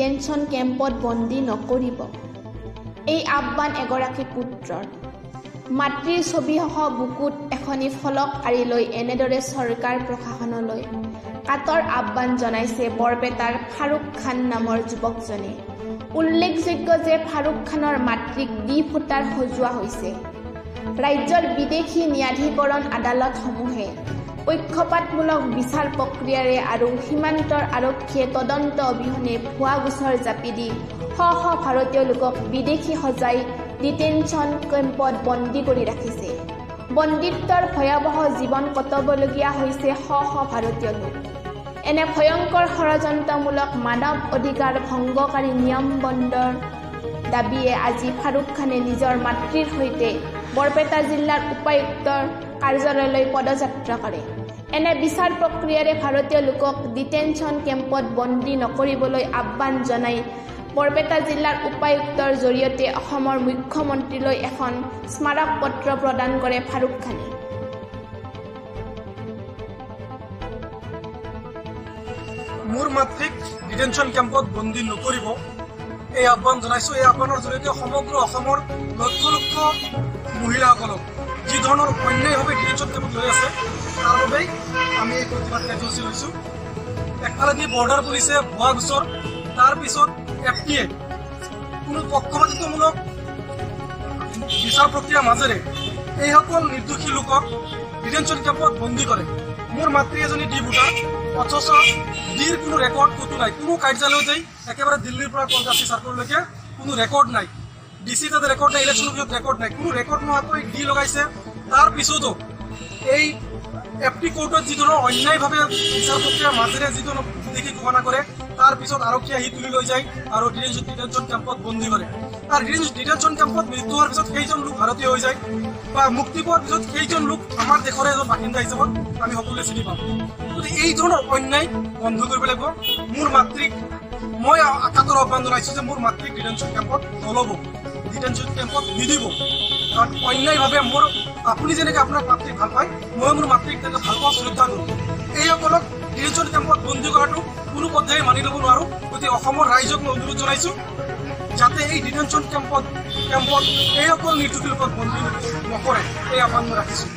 Detention কেম্পত বন্দী নকৰিব। এই আহ্বান এগৰাকী পুত্ৰৰ। মাতৃৰ ছবিসহ বুকুত এখনি ফলক আঁৰি লৈ এনেদৰে চৰকাৰ প্ৰশাসনলৈ কাতৰ আহ্বান জনাইছে বৰপেটাৰ ফাৰুক খান নামৰ যুৱকজনে। উল্লেখযোগ্য যে ফাৰুক খানৰ মাতৃক ডি ভোটাৰ সজোৱা হৈছে। ৰাজ্যৰ বিদেশী ন্যায়াধীকৰণ আদালতসমূহে পক্ষপাতমূলক বিচাৰ প্ৰক্ৰিয়াৰে আৰু সীমান্তৰ আৰক্ষীয়ে তদন্ত অবিহনে ভুৱা গোচৰ জাপি দি শ শ ভাৰতীয় লোকক বিদেশী সজাই ডিটেনশ্যন কেম্পত বন্দী কৰি ৰাখিছে। বন্দীত্বৰ ভয়াৱহ জীৱন কটাবলগীয়া হৈছে শ শ ভাৰতীয় লোক। এনে ভয়ংকৰ ষড়যন্ত্ৰমূলক মানৱ অধিকাৰ ভংগকাৰী নিয়ম বন্ধৰ দাবীয়ে আজি ফাৰুক খানে নিজৰ মাতৃৰ সৈতে বৰপেটা জিলাৰ উপায়ুক্তৰ কাৰ্যালয়লৈ পদযাত্ৰা কৰে। এনে বিচাৰ প্ৰক্ৰিয়াৰে ভাৰতীয় লোকক ডিটেনশ্যন কেম্পত বন্দী নকৰিবলৈ আহ্বান জনাই বৰপেটা জিলাৰ উপায়ুক্তৰ জৰিয়তে অসমৰ মুখ্যমন্ত্ৰীলৈ এখন স্মাৰক পত্ৰ প্ৰদান কৰে ফাৰুক খানে। মোৰ মাতৃক ডিটেনশ্যন কেম্পত বন্দী নকৰিব এই আহ্বান জনাইছোঁ। এই আহ্বানৰ জৰিয়তে সমগ্ৰ অসমৰ লক্ষ লক্ষ মহিলাসকলক যি ধৰণৰ অন্যায়ভাৱে ডিটেনশ্যন কেম্পত লৈ আছে তাৰ বাবেই আমি এই প্ৰতিবাদ কাৰ্যসূচী লৈছোঁ। একফালেদি বৰ্ডাৰ পুলিচে ভুৱা গোচৰ, তাৰপিছত FTA কোনো পক্ষপাতিত্বমূলক বিচাৰ প্ৰক্ৰিয়াৰ মাজেৰে এইসকল নিৰ্দোষী লোকক ডিটেনশ্যন কেম্পত বন্দী কৰে। মোৰ মাতৃ এজনী ডি ভোটাৰ, অথচ ডিৰ কোনো ৰেকৰ্ড ক'তো নাই। কোনো কাৰ্যালয়তেই একেবাৰে দিল্লীৰ পৰা কলকাতা চাৰ্কললৈকে কোনো ৰেকৰ্ড নাই। DC তাতে ৰেকৰ্ড নাই, ইলেকশ্যনৰ পিছত ৰেকৰ্ড নাই। কোনো ৰেকৰ্ড নোহোৱাকৈ ডি লগাইছে। তাৰ পিছতো এই FT কোৰ্টত যি ধৰণৰ অন্যায়ভাৱে বিচাৰ প্ৰক্ৰিয়াৰ মাজেৰে যি ধৰণৰ বিদেশী ঘোষণা কৰে তাৰ পিছত আৰক্ষী আহি তুলি লৈ যায় আৰু ডিটেনশ্যন কেম্পত বন্দী কৰে। আৰু ডিটেনশ্যন কেম্পত মৃত্যু হোৱাৰ পিছত সেইজন লোক ভাৰতীয় হৈ যায় বা মুক্তি পোৱাৰ পিছত সেইজন লোক আমাৰ দেশৰে এজন বাসিন্দা হিচাপত আমি সকলোৱে চিনি পাওঁ। গতিকে এই ধৰণৰ অন্যায় বন্ধ কৰিব লাগিব। মোৰ মাতৃক মই কাতৰ আহ্বান জনাইছোঁ যে মোৰ মাতৃক ডিটেনশ্যন কেম্পত নল'ব, ডিটেনশ্যন কেম্পত নিদিব। কাৰণ অন্যায়ভাৱে মোৰ আপুনি যেনেকৈ আপোনাৰ মাতৃক ভাল পায়, মই মোৰ মাতৃক তেনেকৈ ভাল পাওঁ, শ্ৰদ্ধা কৰোঁ। এইসকলক ডিটেনশ্যন কেম্পত বন্দী কৰাটো কোনো পদ্ধতিৰে মানি ল'ব নোৱাৰোঁ। গতিকে অসমৰ ৰাইজক মই অনুৰোধ জনাইছোঁ যাতে এই ডিটেনশ্যন কেম্পত এইসকল নিৰ্দোষী লোকক বন্দী নকৰে, এই আহ্বান মই ৰাখিছোঁ।